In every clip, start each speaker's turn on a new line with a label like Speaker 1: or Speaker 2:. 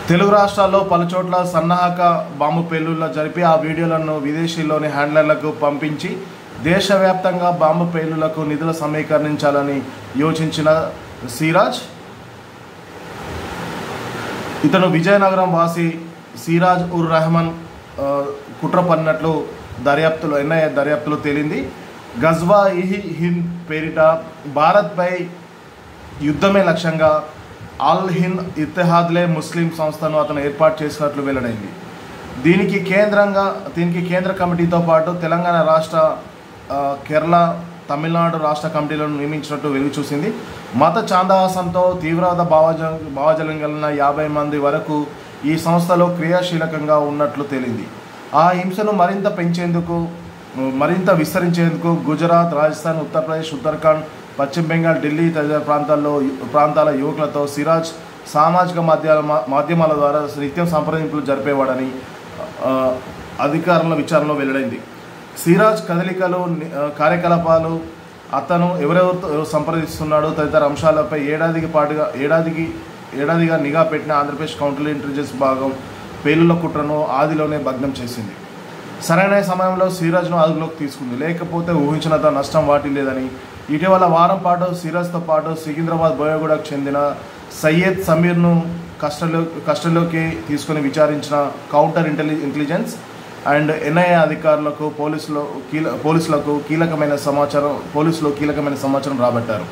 Speaker 1: తెలుగు రాష్ట్రాల్లో పలుచోట్ల సన్నాహక బాంబు పేలుళ్లు జరిపి ఆ వీడియోలను విదేశీలోని హ్యాండ్లర్లకు పంపించి దేశవ్యాప్తంగా బాంబు పేలుళ్లకు నిధులు సమీకరించాలని యోచించిన సిరాజ్ ఇతను విజయనగరం వాసి సిరాజ్ ఉర్ రెహమాన్ కుట్ర పన్నట్లు ఎన్ఐఏ దర్యాప్తులో తేలింది. గజ్వా హింద్ పేరిట భారత్పై యుద్ధమే లక్ష్యంగా అల్ హింద్ ఇత్తెహాద్లే ముస్లిం సంస్థను అతను ఏర్పాటు చేసినట్లు వెల్లడైంది. దీనికి కేంద్ర కమిటీతో పాటు తెలంగాణ రాష్ట్ర, కేరళ, తమిళనాడు రాష్ట్ర కమిటీలను నియమించినట్టు వెలుగు చూసింది. మత ఛాందహాసంతో తీవ్రవాద భావజాలం కలిగిన 50 మంది వరకు ఈ సంస్థలో క్రియాశీలకంగా ఉన్నట్లు తేలింది. ఆ హింసను మరింత విస్తరించేందుకు గుజరాత్, రాజస్థాన్, ఉత్తరప్రదేశ్, ఉత్తరాఖండ్, పశ్చిమ బెంగాల్, ఢిల్లీ తదితర ప్రాంతాల యువకులతో సిరాజ్ సామాజిక మాధ్యమాల ద్వారా నిత్యం సంప్రదింపులు జరిపేవాడని అధికారుల విచారణలో వెల్లడైంది. సిరాజ్ కదలికలు, కార్యకలాపాలు, అతను ఎవరెవరితో సంప్రదిస్తున్నాడు తదితర అంశాలపై ఏడాదిగా నిఘా పెట్టిన ఆంధ్రప్రదేశ్ కౌంటర్ ఇంటెలిజెన్స్ విభాగం పేలుళ్ల కుట్రను ఆదిలోనే భగ్నం చేసింది. సరైన సమయంలో సిరాజ్ను అదుపులోకి తీసుకుంది. లేకపోతే ఊహించినంత నష్టం వాటిల్లేదని ఇటీవల వారం పాటు సిరాజ్తో పాటు సికింద్రాబాద్, బోయగూడకు చెందిన సయ్యద్ సమీర్ను కస్టడీలోకి తీసుకుని విచారించిన కౌంటర్ ఇంటెలిజెన్స్ అండ్ ఎన్ఐఏ అధికారులకు పోలీసులకు కీలకమైన సమాచారం రాబట్టారు.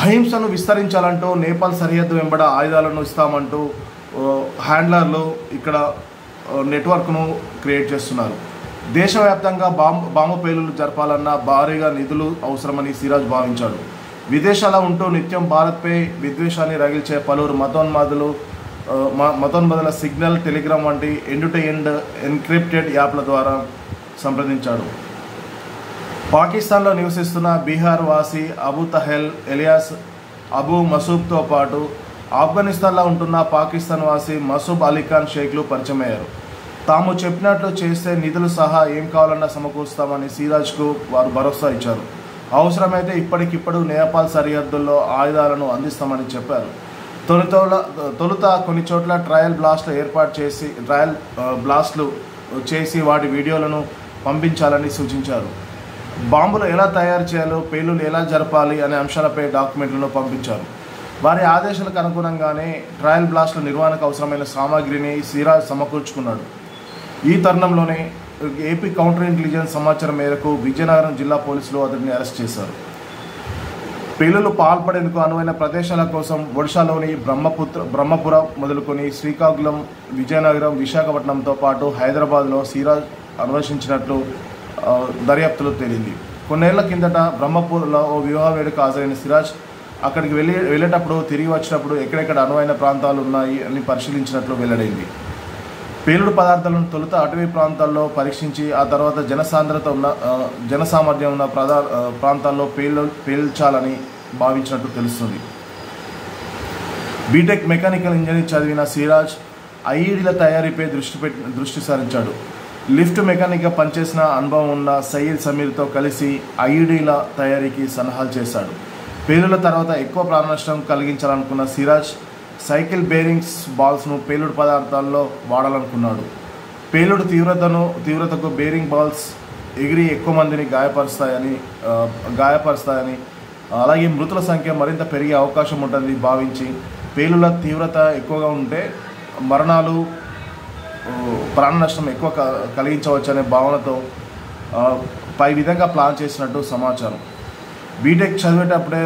Speaker 1: అహింసను విస్తరించాలంటూ నేపాల్ సరిహద్దు వెంబడ ఆయుధాలను ఇస్తామంటూ హ్యాండ్లర్లు ఇక్కడ నెట్వర్క్ను క్రియేట్ చేస్తున్నారు. దేశవ్యాప్తంగా బాంబు పేలుళ్లు జరపాలన్న భారీగా నిధులు అవసరమని సిరాజ్ భావించాడు. విదేశాల్లో ఉంటూ నిత్యం భారత్పై విద్వేషాన్ని రగిల్చే పలువురు మతోన్మాదుల సిగ్నల్, టెలిగ్రామ్ వంటి ఎండ్ ఎన్క్రిప్టెడ్ యాప్ల ద్వారా సంప్రదించాడు. పాకిస్తాన్లో నివసిస్తున్న బీహార్ వాసి అబు తహెల్ ఎలియాస్ అబు మసూబ్తో పాటు ఆఫ్ఘనిస్తాన్లో ఉంటున్న పాకిస్తాన్ వాసి మసూబ్ అలీఖాన్ షేక్లు పరిచయమయ్యారు. తాము చెప్పినట్లు చేస్తే నిధులు సహా ఏం కావాలన్నా సమకూరుస్తామని సిరాజ్కు వారు భరోసా ఇచ్చారు. అవసరమైతే ఇప్పటికిప్పుడు నేపాల్ సరిహద్దుల్లో ఆయుధాలను అందిస్తామని చెప్పారు. తొలుత కొన్ని చోట్ల ట్రయల్ బ్లాస్ట్లు చేసి వాటి వీడియోలను పంపించాలని సూచించారు. బాంబులు ఎలా తయారు చేయాలో, పేలుళ్లు ఎలా జరపాలి అనే అంశాలపై డాక్యుమెంట్లను పంపించారు. వారి ఆదేశాలకు అనుగుణంగానే ట్రయల్ బ్లాస్ట్ల నిర్వహణకు అవసరమైన సామాగ్రిని సిరాజ్ సమకూర్చుకున్నాడు. ఈ తరుణంలోనే ఏపీ కౌంటర్ ఇంటెలిజెన్స్ సమాచారం మేరకు విజయనగరం జిల్లా పోలీసులు అతడిని అరెస్ట్ చేశారు. పేలుళ్లు పాల్పడేందుకు అనువైన ప్రదేశాల కోసం ఒడిశాలోని బ్రహ్మపుర మొదలుకొని శ్రీకాకుళం, విజయనగరం, విశాఖపట్నంతో పాటు హైదరాబాద్లో సిరాజ్ అన్వేషించినట్లు దర్యాప్తులో తేలింది. కొన్నేళ్ల కిందట బ్రహ్మపూర్లో ఓ వివాహ వేడుక హాజరైన సిరాజ్ అక్కడికి వెళ్ళేటప్పుడు, తిరిగి వచ్చినప్పుడు ఎక్కడెక్కడ అనువైన ప్రాంతాలు ఉన్నాయి అని పరిశీలించినట్లు వెల్లడైంది. పేలుడు పదార్థాలను తొలుత అటవీ ప్రాంతాల్లో పరీక్షించి ఆ తర్వాత జనసామర్థ్యం ఉన్న ప్రాంతాల్లో పేల్చాలని భావించినట్టు తెలుస్తుంది. బీటెక్ మెకానికల్ ఇంజనీరింగ్ చదివిన సిరాజ్ ఐఈడీల తయారీపై దృష్టి సారించాడు. లిఫ్ట్ మెకానిక్గా పనిచేసిన అనుభవం ఉన్న సయ్యద్ సమీర్తో కలిసి ఐఈడీల తయారీకి సలహాలు చేశాడు. పేలుళ్ల తర్వాత ఎక్కువ ప్రాణనష్టం కలిగించాలనుకున్న సిరాజ్ సైకిల్ బేరింగ్స్ బాల్స్ను పేలుడు పదార్థాల్లో వాడాలనుకున్నాడు. పేలుడు తీవ్రతకు బేరింగ్ బాల్స్ ఎగిరి ఎక్కువ మందిని గాయపరుస్తాయని అలాగే మృతుల సంఖ్య మరింత పెరిగే అవకాశం ఉంటుందని భావించి పేలుళ్ల తీవ్రత ఎక్కువగా ఉంటే ప్రాణ నష్టం ఎక్కువ కలిగించవచ్చనే భావనతో పై విధంగా ప్లాన్ చేసినట్టు సమాచారం. బీటెక్ చదివేటప్పుడే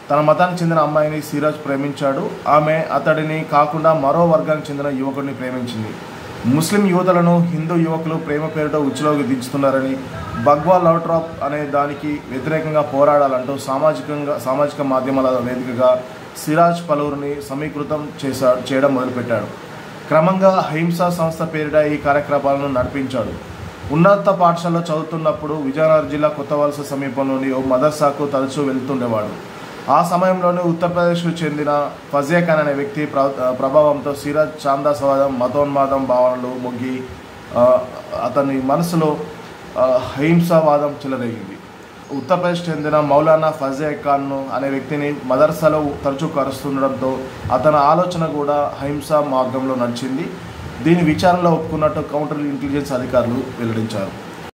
Speaker 1: తన మతానికి చెందిన అమ్మాయిని సిరాజ్ ప్రేమించాడు. ఆమె అతడిని కాకుండా మరో వర్గానికి చెందిన యువకుడిని ప్రేమించింది. ముస్లిం యువతులను హిందూ యువకులు ప్రేమ పేరుతో ఉచ్చులోకి దించుతున్నారని, భగ్వా లవ్ ట్రాప్ అనే దానికి వ్యతిరేకంగా పోరాడాలంటూ సామాజిక మాధ్యమాల వేదికగా సిరాజ్ పలువురిని సమీకృతం చేయడం మొదలుపెట్టాడు. క్రమంగా హింసా సంస్థ పేరిట ఈ కార్యక్రమాలను నడిపించాడు. ఉన్నత పాఠశాలలో చదువుతున్నప్పుడు విజయనగరం జిల్లా కొత్తవలస సమీపంలోని ఓ మదర్సాకు తరచూ వెళ్తుండేవాడు. ఆ సమయంలోనే ఉత్తరప్రదేశ్కు చెందిన ఫజియా ఖాన్ అనే వ్యక్తి ప్రభావంతో సిరాజ్ ఛాందసవాదం, మతోన్మాదం భావనలు మొగ్గి అతని మనసులో హింసావాదం చెలరేగింది. ఉత్తరప్రదేశ్ చెందిన మౌలానా ఫజే ఖాన్ను అనే వ్యక్తిని మదర్సాలో తరచూ కరుస్తుండడంతో అతని ఆలోచన కూడా హింసా మార్గంలో నడిచింది. దీని విచారణలో ఒప్పుకున్నట్టు కౌంటర్ ఇంటెలిజెన్స్ అధికారులు వెల్లడించారు.